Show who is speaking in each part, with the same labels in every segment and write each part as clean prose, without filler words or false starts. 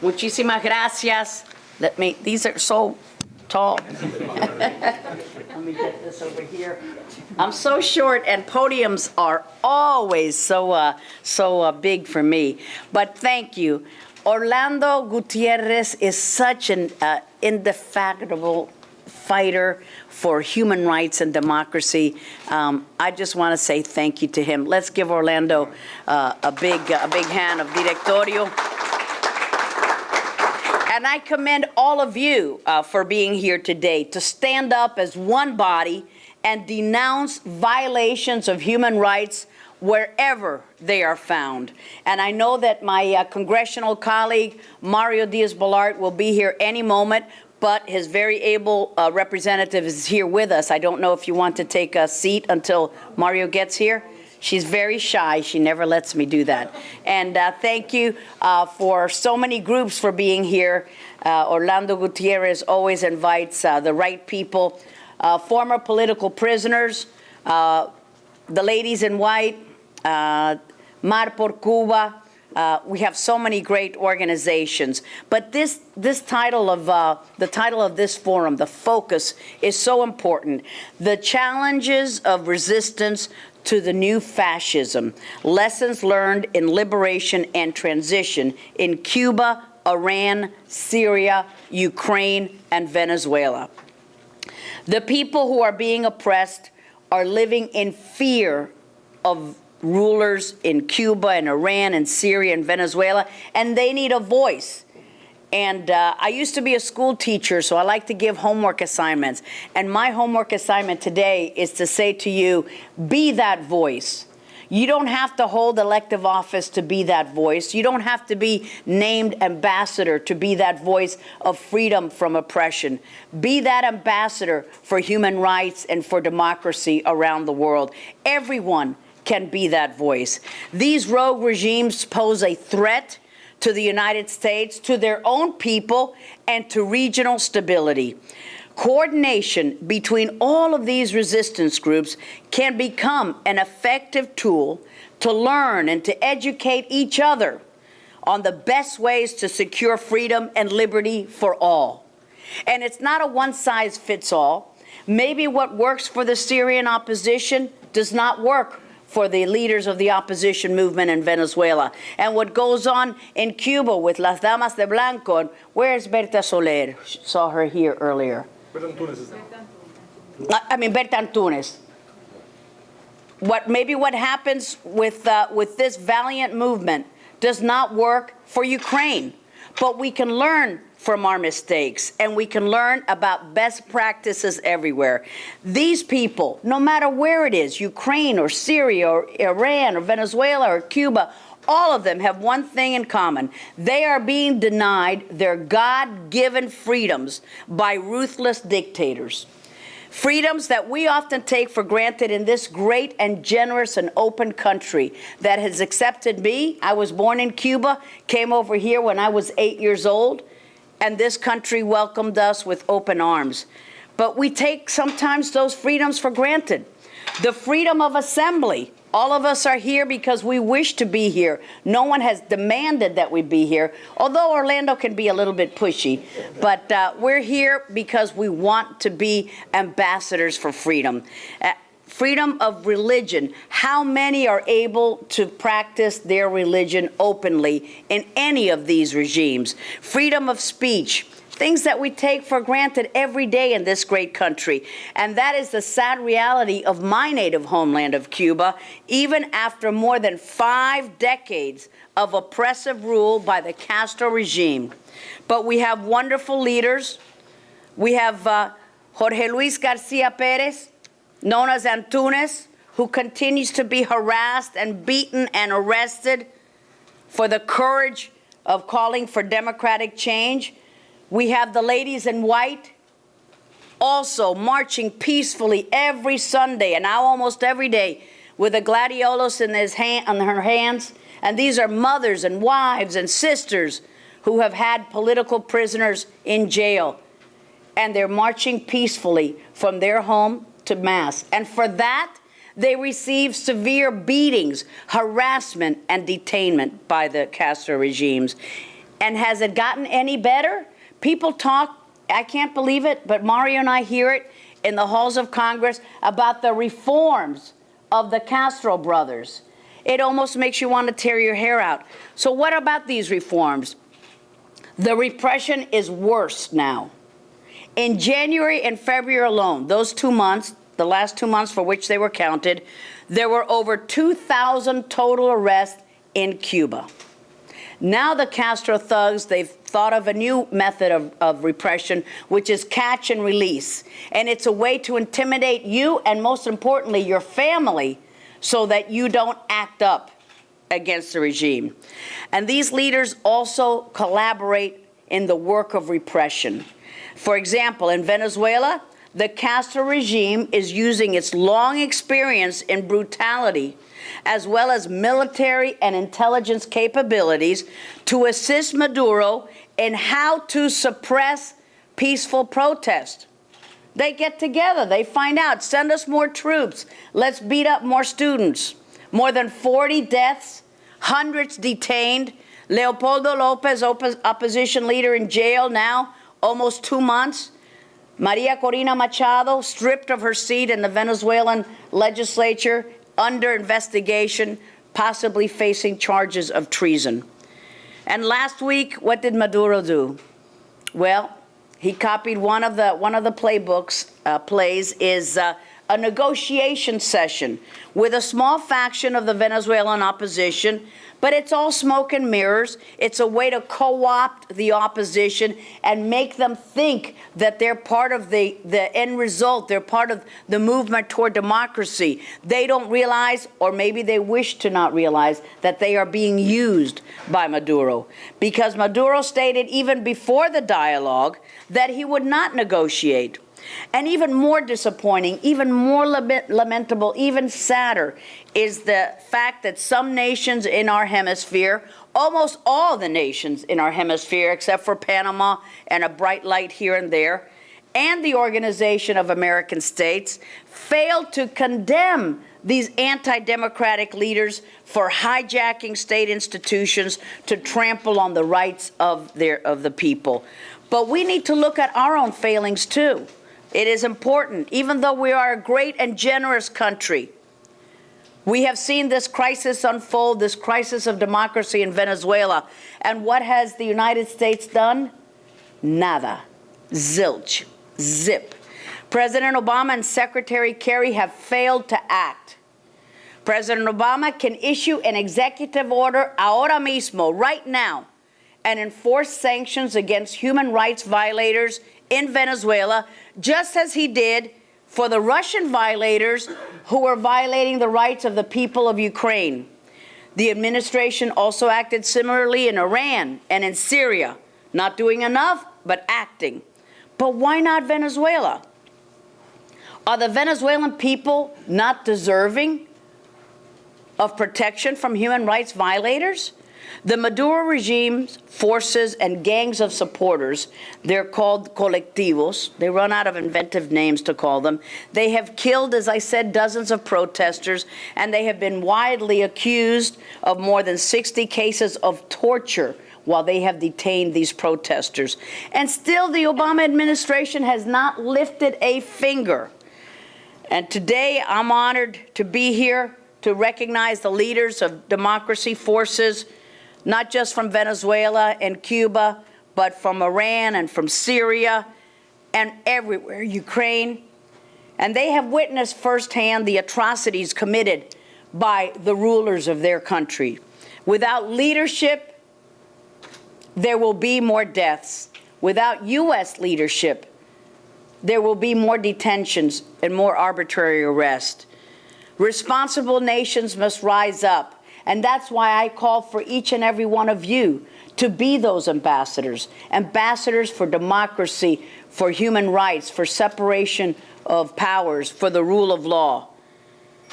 Speaker 1: Muchísimas gracias. These are so tall. Let me get this over here. I'm so short, and podiums are always so big for me. But thank you. Orlando Gutierrez is such an indefatigable fighter for human rights and democracy. I just want to say thank you to him. Let's give Orlando a big hand of directorio. And I commend all of you for being here today to stand up as one body and denounce violations of human rights wherever they are found. And I know that my congressional colleague, Mario Diaz-Balart, will be here any moment, but his very able representative is here with us. I don't know if you want to take a seat until Mario gets here. She's very shy. She never lets me do that. And thank you for so many groups for being here. Orlando Gutierrez always invites the right people, former political prisoners, the ladies in white, Mar por Cuba. We have so many great organizations. But this title of the title of this forum, the focus, is so important. The challenges of resistance to the new fascism, lessons learned in liberation and transition in Cuba, Iran, Syria, Ukraine, and Venezuela. The people who are being oppressed are living in fear of rulers in Cuba and Iran and Syria and Venezuela, and they need a voice. And I used to be a school teacher, so I like to give homework assignments. And my homework assignment today is to say to you, be that voice. You don't have to hold elective office to be that voice. You don't have to be named ambassador to be that voice of freedom from oppression. Be that ambassador for human rights and for democracy around the world. Everyone can be that voice. These rogue regimes pose a threat to the United States, to their own people, and to regional stability. Coordination between all of these resistance groups can become an effective tool to learn and to educate each other on the best ways to secure freedom and liberty for all. And it's not a one-size-fits-all. Maybe what works for the Syrian opposition does not work for the leaders of the opposition movement in Venezuela. And what goes on in Cuba with Las Damas de Blanco, where's Berta Soler? Saw her here earlier. Berta Antunes. Maybe what happens with this valiant movement does not work for Ukraine, but we can learn from our mistakes, and we can learn about best practices everywhere. These people, no matter where it is, Ukraine or Syria or Iran or Venezuela or Cuba, all of them have one thing in common. They are being denied their God-given freedoms by ruthless dictators. Freedoms that we often take for granted in this great and generous and open country that has accepted me. I was born in Cuba, came over here when I was 8 years old, and this country welcomed us with open arms. But we take sometimes those freedoms for granted. The freedom of assembly. All of us are here because we wish to be here. No one has demanded that we be here, although Orlando can be a little bit pushy. But we're here because we want to be ambassadors for freedom. Freedom of religion. How many are able to practice their religion openly in any of these regimes? Freedom of speech. Things that we take for granted every day in this great country. And that is the sad reality of my native homeland of Cuba, even after more than 5 decades of oppressive rule by the Castro regime. But we have wonderful leaders. We have Jorge Luis Garcia Perez, known as Antunes, who continues to be harassed and beaten and arrested for the courage of calling for democratic change. We have the ladies in white also marching peacefully every Sunday and now almost every day with a gladiolos in her hands. And these are mothers and wives and sisters who have had political prisoners in jail. And they're marching peacefully from their home to Mass. And for that, they receive severe beatings, harassment, and detainment by the Castro regimes. And has it gotten any better? People talk, I can't believe it, but Mario and I hear it in the halls of Congress about the reforms of the Castro brothers. It almost makes you want to tear your hair out. So what about these reforms? The repression is worse now. In January and February alone, those 2 months, the last 2 months for which they were counted, there were over 2,000 total arrests in Cuba. Now the Castro thugs, they've thought of a new method of repression, which is catch and release. And it's a way to intimidate you and, most importantly, your family, so that you don't act up against the regime. And these leaders also collaborate in the work of repression. For example, in Venezuela, the Castro regime is using its long experience in brutality, as well as military and intelligence capabilities, to assist Maduro in how to suppress peaceful protest. They get together, they find out, send us more troops, let's beat up more students. More than 40 deaths, hundreds detained. Leopoldo Lopez, opposition leader, in jail now, almost 2 months. Maria Corina Machado, stripped of her seat in the Venezuelan legislature, under investigation, possibly facing charges of treason. And last week, what did Maduro do? Well, he copied one of the plays is a negotiation session with a small faction of the Venezuelan opposition, but it's all smoke and mirrors. It's a way to co-opt the opposition and make them think that they're part of the end result. They're part of the movement toward democracy. They don't realize, or maybe they wish to not realize, that they are being used by Maduro. Because Maduro stated even before the dialogue that he would not negotiate. And even more disappointing, even more lamentable, even sadder, is the fact that some nations in our hemisphere, almost all the nations in our hemisphere, except for Panama and a bright light here and there, and the Organization of American States, failed to condemn these anti-democratic leaders for hijacking state institutions to trample on the rights of the people. But we need to look at our own failings, too. It is important, even though we are a great and generous country. We have seen this crisis unfold, this crisis of democracy in Venezuela. And what has the United States done? Nada. Zilch. Zip. President Obama and Secretary Kerry have failed to act. President Obama can issue an executive order ahora mismo, right now, and enforce sanctions against human rights violators in Venezuela, just as he did for the Russian violators who were violating the rights of the people of Ukraine. The administration also acted similarly in Iran and in Syria, not doing enough, but acting. But why not Venezuela? Are the Venezuelan people not deserving of protection from human rights violators? The Maduro regime's forces and gangs of supporters, they're called colectivos. They run out of inventive names to call them. They have killed, as I said, dozens of protesters, and they have been widely accused of more than 60 cases of torture while they have detained these protesters. And still, the Obama administration has not lifted a finger. And today, I'm honored to be here to recognize the leaders of democracy forces, not just from Venezuela and Cuba, but from Iran and from Syria and everywhere, Ukraine. And they have witnessed firsthand the atrocities committed by the rulers of their country. Without leadership, there will be more deaths. Without U.S. leadership, there will be more detentions and more arbitrary arrest. Responsible nations must rise up. And that's why I call for each and every one of you to be those ambassadors, ambassadors for democracy, for human rights, for separation of powers, for the rule of law.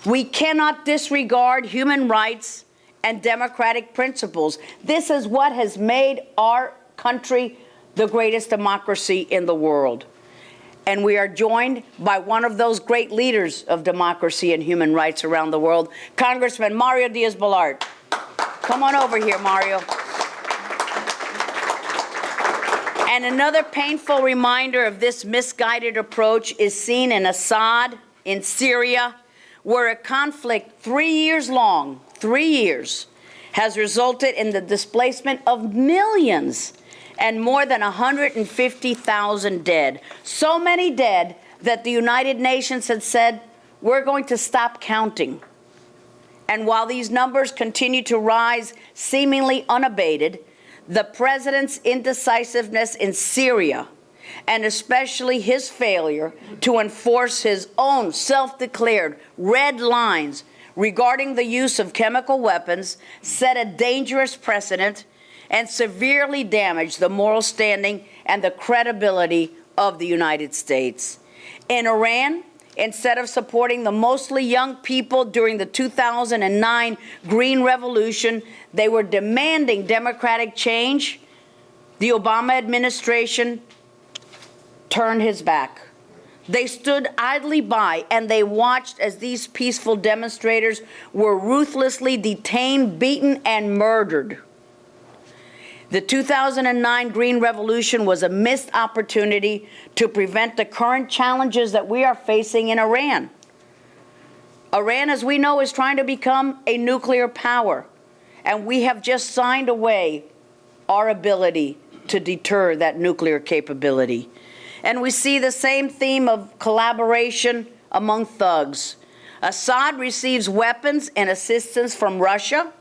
Speaker 1: We cannot disregard human rights and democratic principles. This is what has made our country the greatest democracy in the world. And we are joined by one of those great leaders of democracy and human rights around the world, Congressman Mario Diaz-Balart. Come on over here, Mario. And another painful reminder of this misguided approach is seen in Assad, in Syria, where a conflict 3 years long, 3 years, has resulted in the displacement of millions and more than 150,000 dead. So many dead that the United Nations had said, we're going to stop counting. And while these numbers continue to rise seemingly unabated, the president's indecisiveness in Syria, and especially his failure to enforce his own self-declared red lines regarding the use of chemical weapons, set a dangerous precedent and severely damaged the moral standing and the credibility of the United States. In Iran, instead of supporting the mostly young people during the 2009 Green Revolution, they were demanding democratic change. The Obama administration turned his back. They stood idly by and they watched as these peaceful demonstrators were ruthlessly detained, beaten, and murdered. The 2009 Green Revolution was a missed opportunity to prevent the current challenges that we are facing in Iran. Iran, as we know, is trying to become a nuclear power, and we have just signed away our ability to deter that nuclear capability. And we see the same theme of collaboration among thugs. Assad receives weapons and assistance from Russia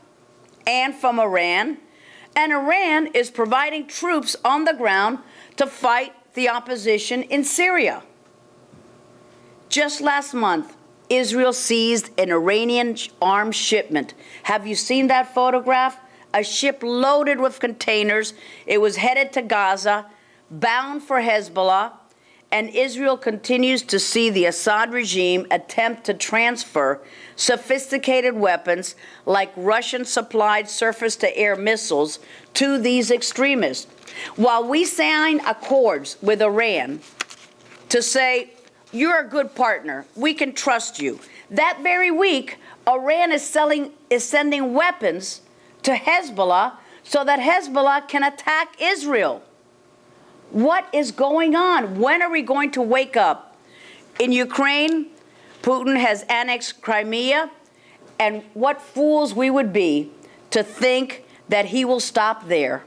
Speaker 1: and from Iran, and Iran is providing troops on the ground to fight the opposition in Syria. Just last month, Israel seized an Iranian arms shipment. Have you seen that photograph? A ship loaded with containers. It was headed to Gaza, bound for Hezbollah, and Israel continues to see the Assad regime attempt to transfer sophisticated weapons like Russian-supplied surface-to-air missiles to these extremists. While we sign accords with Iran to say, you're a good partner, we can trust you, that very week, Iran is sending weapons to Hezbollah so that Hezbollah can attack Israel. What is going on? When are we going to wake up? In Ukraine, Putin has annexed Crimea, and what fools we would be to think that he will stop there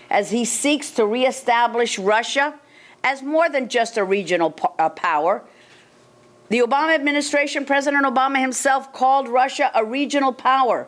Speaker 1: as he seeks to reestablish Russia as more than just a regional power. The Obama administration, President Obama himself, called Russia a regional power.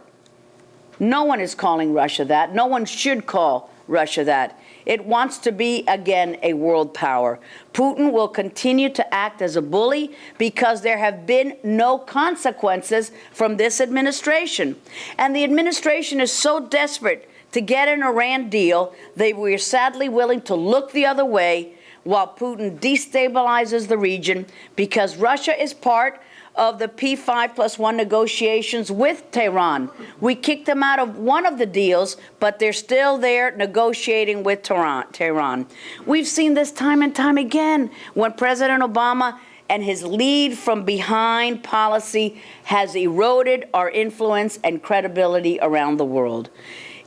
Speaker 1: No one is calling Russia that. No one should call Russia that. It wants to be, again, a world power. Putin will continue to act as a bully because there have been no consequences from this administration. And the administration is so desperate to get an Iran deal, they were sadly willing to look the other way while Putin destabilizes the region because Russia is part of the P5+1 negotiations with Tehran. We kicked them out of one of the deals, but they're still there negotiating with Tehran. We've seen this time and time again when President Obama and his lead from behind policy has eroded our influence and credibility around the world.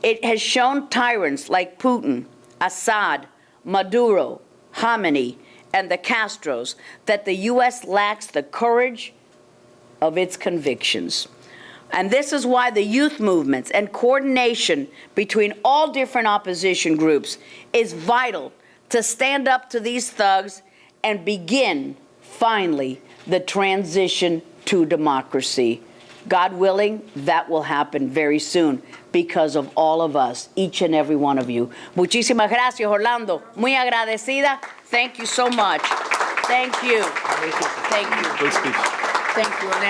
Speaker 1: It has shown tyrants like Putin, Assad, Maduro, Khamenei, and the Castros that the U.S. lacks the courage of its convictions. And this is why the youth movements and coordination between all different opposition groups is vital to stand up to these thugs and begin, finally, the transition to democracy. God willing, that will happen very soon because of all of us, each and every one of you. Muchísimas gracias, Orlando. Muy agradecida. Thank you so much. Thank you. Thank you.
Speaker 2: Good speech.
Speaker 1: Thank you, Orlando.